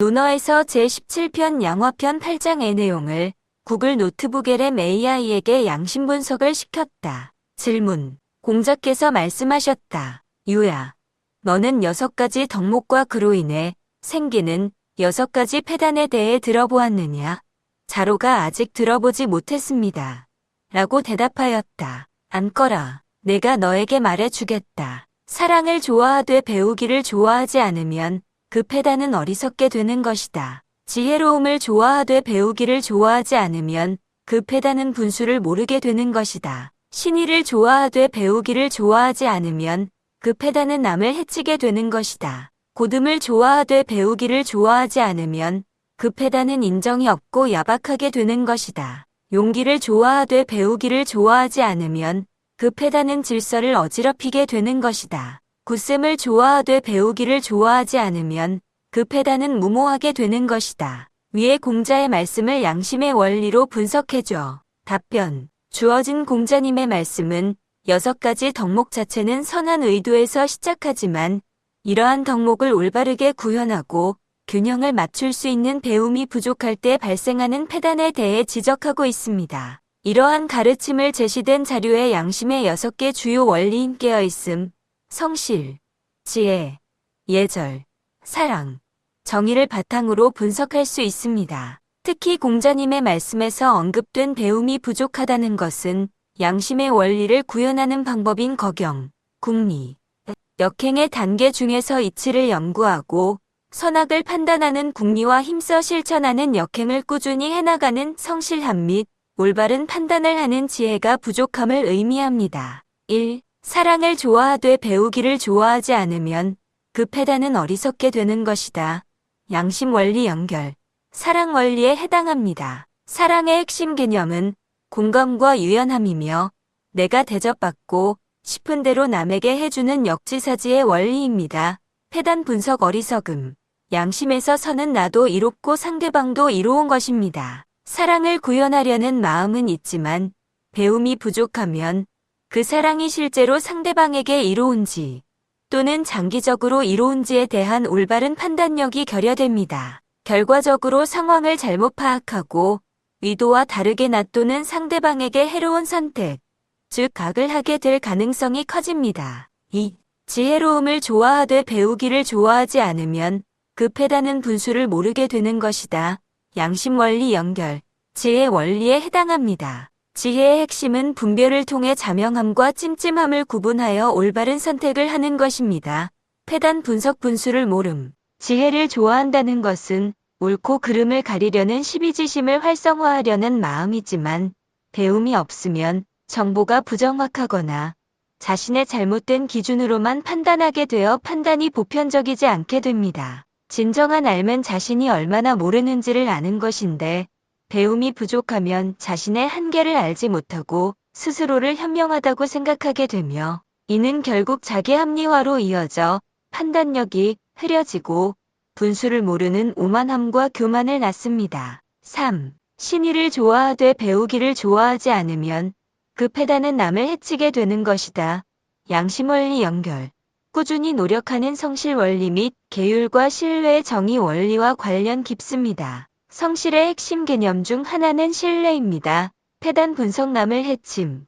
논어에서 제17편 양화편 8장의 내용을 구글 노트북 LM AI에게 양심 분석을 시켰다. 질문. 공자께서 말씀하셨다. 유야, 너는 6가지 덕목과 그로 인해 생기는 6가지 폐단에 대해 들어보았느냐? 자로가 아직 들어보지 못했습니다. 라고 대답하였다. 앉거라. 내가 너에게 말해주겠다. 사랑을 좋아하되 배우기를 좋아하지 않으면 그 폐단은 어리석게 되는 것이다. 지혜로움을 좋아하되 배우기를 좋아하지 않으면 그 폐단은 분수를 모르게 되는 것이다. 신의를 좋아하되 배우기를 좋아하지 않으면 그 폐단은 남을 해치게 되는 것이다. 고듬을 좋아하되 배우기를 좋아하지 않으면 그 폐단은 인정이 없고 야박하게 되는 것이다. 용기를 좋아하되 배우기를 좋아하지 않으면 그 폐단은 질서를 어지럽히게 되는 것이다. 굳셈을 좋아하되 배우기를 좋아하지 않으면 그 폐단은 무모하게 되는 것이다. 위의 공자의 말씀을 양심의 원리로 분석해줘. 답변. 주어진 공자님의 말씀은 6가지 덕목 자체는 선한 의도에서 시작하지만 이러한 덕목을 올바르게 구현하고 균형을 맞출 수 있는 배움이 부족할 때 발생하는 폐단에 대해 지적하고 있습니다. 이러한 가르침을 제시된 자료에 양심의 6개 주요 원리인 깨어있음, 성실, 지혜, 예절, 사랑, 정의를 바탕으로 분석할 수 있습니다. 특히 공자님의 말씀에서 언급된 배움이 부족하다는 것은 양심의 원리를 구현하는 방법인 거경, 궁리, 역행의 단계 중에서 이치를 연구하고 선악을 판단하는 궁리와 힘써 실천하는 역행을 꾸준히 해나가는 성실함 및 올바른 판단을 하는 지혜가 부족함을 의미합니다. 1. 사랑을 좋아하되 배우기를 좋아하지 않으면 그 폐단은 어리석게 되는 것이다. 양심 원리 연결. 사랑 원리에 해당합니다. 사랑의 핵심 개념은 공감과 유연함이며 내가 대접받고 싶은 대로 남에게 해주는 역지사지의 원리입니다. 폐단 분석 어리석음. 양심에서 선은 나도 이롭고 상대방도 이로운 것입니다. 사랑을 구현하려는 마음은 있지만 배움이 부족하면 그 사랑이 실제로 상대방에게 이로운지 또는 장기적으로 이로운지에 대한 올바른 판단력이 결여됩니다. 결과적으로 상황을 잘못 파악하고 의도와 다르게 놔두는 상대방에게 해로운 선택, 즉 악을 하게 될 가능성이 커집니다. 2. 지혜로움을 좋아하되 배우기를 좋아하지 않으면 그 폐단은 분수를 모르게 되는 것이다. 양심 원리 연결, 지혜 원리에 해당합니다. 지혜의 핵심은 분별을 통해 자명함과 찜찜함을 구분하여 올바른 선택을 하는 것입니다. 폐단 분석 분수를 모름. 지혜를 좋아한다는 것은 옳고 그름을 가리려는 시비지심을 활성화하려는 마음이지만 배움이 없으면 정보가 부정확하거나 자신의 잘못된 기준으로만 판단하게 되어 판단이 보편적이지 않게 됩니다. 진정한 알면 자신이 얼마나 모르는지를 아는 것인데 배움이 부족하면 자신의 한계를 알지 못하고 스스로를 현명하다고 생각하게 되며 이는 결국 자기 합리화로 이어져 판단력이 흐려지고 분수를 모르는 오만함과 교만을 낳습니다. 3. 신의를 좋아하되 배우기를 좋아하지 않으면 그 폐단은 남을 해치게 되는 것이다. 양심 원리 연결. 꾸준히 노력하는 성실 원리 및 계율과 신뢰의 정의 원리와 관련 깊습니다. 성실의 핵심 개념 중 하나는 신뢰입니다. 폐단 분석 남을 해침.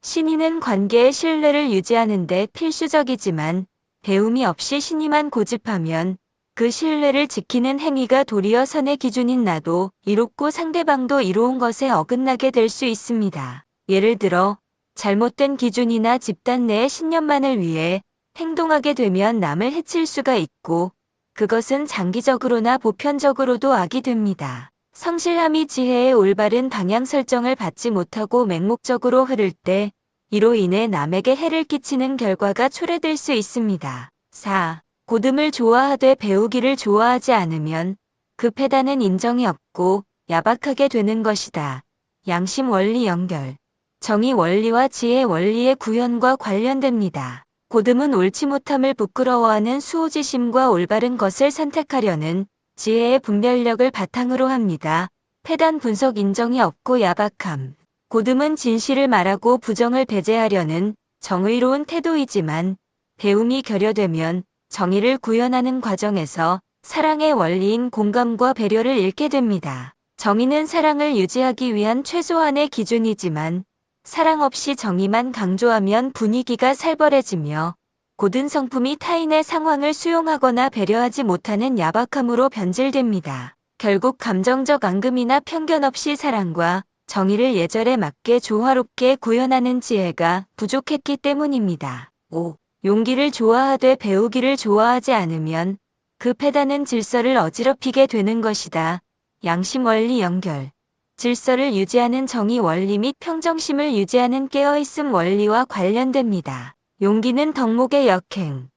신의는 관계의 신뢰를 유지하는 데 필수적이지만 배움이 없이 신의만 고집하면 그 신뢰를 지키는 행위가 도리어 선의 기준인 나도 이롭고 상대방도 이로운 것에 어긋나게 될 수 있습니다. 예를 들어 잘못된 기준이나 집단 내의 신념만을 위해 행동하게 되면 남을 해칠 수가 있고 그것은 장기적으로나 보편적으로도 악이 됩니다. 성실함이 지혜의 올바른 방향 설정을 받지 못하고 맹목적으로 흐를 때 이로 인해 남에게 해를 끼치는 결과가 초래될 수 있습니다. 4. 고듬을 좋아하되 배우기를 좋아하지 않으면 그 폐단은 인정이 없고 야박하게 되는 것이다. 양심 원리 연결. 정의 원리와 지혜 원리의 구현과 관련됩니다. 고듬은 옳지 못함을 부끄러워하는 수호지심과 올바른 것을 선택하려는 지혜의 분별력을 바탕으로 합니다. 폐단 분석 인정이 없고 야박함. 고듬은 진실을 말하고 부정을 배제하려는 정의로운 태도이지만 배움이 결여되면 정의를 구현하는 과정에서 사랑의 원리인 공감과 배려를 잃게 됩니다. 정의는 사랑을 유지하기 위한 최소한의 기준이지만 사랑 없이 정의만 강조하면 분위기가 살벌해지며 고든 성품이 타인의 상황을 수용하거나 배려하지 못하는 야박함으로 변질됩니다. 결국 감정적 앙금이나 편견 없이 사랑과 정의를 예절에 맞게 조화롭게 구현하는 지혜가 부족했기 때문입니다. 5. 용기를 좋아하되 배우기를 좋아하지 않으면 그 패단은 질서를 어지럽히게 되는 것이다. 양심 원리 연결. 질서를 유지하는 정의 원리 및 평정심을 유지하는 깨어있음 원리와 관련됩니다. 용기는 덕목의 역행,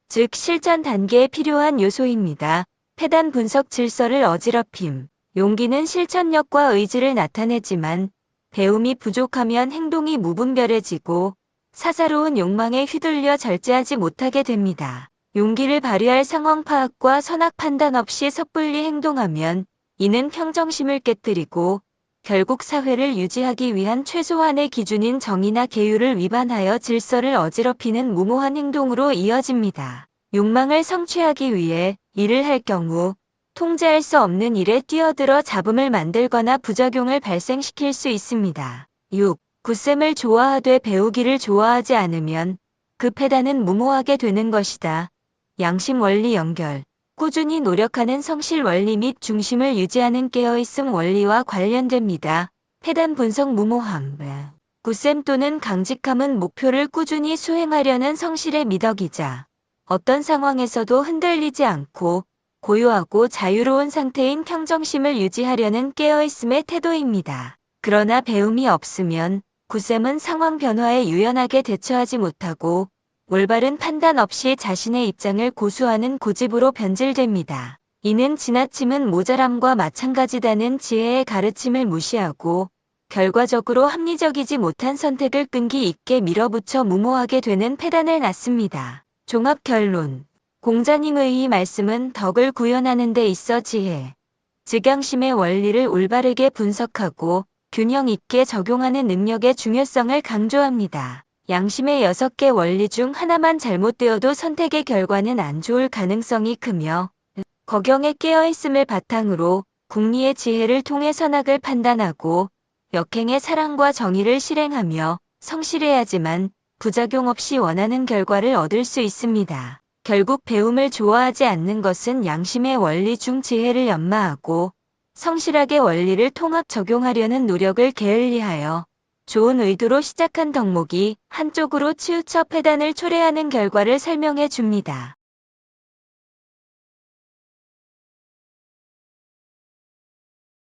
즉 실전 단계에 필요한 요소입니다. 패단 분석 질서를 어지럽힘. 용기는 실천력과 의지를 나타내지만 배움이 부족하면 행동이 무분별해지고 사사로운 욕망에 휘둘려 절제하지 못하게 됩니다. 용기를 발휘할 상황 파악과 선악 판단 없이 섣불리 행동하면 이는 평정심을 깨뜨리고 결국 사회를 유지하기 위한 최소한의 기준인 정의나 계율을 위반하여 질서를 어지럽히는 무모한 행동으로 이어집니다. 욕망을 성취하기 위해 일을 할 경우 통제할 수 없는 일에 뛰어들어 잡음을 만들거나 부작용을 발생시킬 수 있습니다. 6. 굳셈을 좋아하되 배우기를 좋아하지 않으면 그 패단은 무모하게 되는 것이다. 양심 원리 연결. 꾸준히 노력하는 성실 원리 및 중심을 유지하는 깨어있음 원리와 관련됩니다. 패단 분석 무모함. 굳셈 또는 강직함은 목표를 꾸준히 수행하려는 성실의 미덕이자 어떤 상황에서도 흔들리지 않고 고요하고 자유로운 상태인 평정심을 유지하려는 깨어있음의 태도입니다. 그러나 배움이 없으면 굳셈은 상황 변화에 유연하게 대처하지 못하고 올바른 판단 없이 자신의 입장을 고수하는 고집으로 변질됩니다. 이는 지나침은 모자람과 마찬가지다는 지혜의 가르침을 무시하고 결과적으로 합리적이지 못한 선택을 끈기 있게 밀어붙여 무모하게 되는 패단을 낳습니다. 종합 결론. 공자님의 이 말씀은 덕을 구현하는 데 있어 지혜, 즉 양심의 원리를 올바르게 분석하고 균형 있게 적용하는 능력의 중요성을 강조합니다. 양심의 6개 원리 중 하나만 잘못되어도 선택의 결과는 안 좋을 가능성이 크며 거경에 깨어있음을 바탕으로 궁리의 지혜를 통해 선악을 판단하고 역행의 사랑과 정의를 실행하며 성실해야지만 부작용 없이 원하는 결과를 얻을 수 있습니다. 결국 배움을 좋아하지 않는 것은 양심의 원리 중 지혜를 연마하고 성실하게 원리를 통합 적용하려는 노력을 게을리하여 좋은 의도로 시작한 덕목이 한쪽으로 치우쳐 패단을 초래하는 결과를 설명해 줍니다.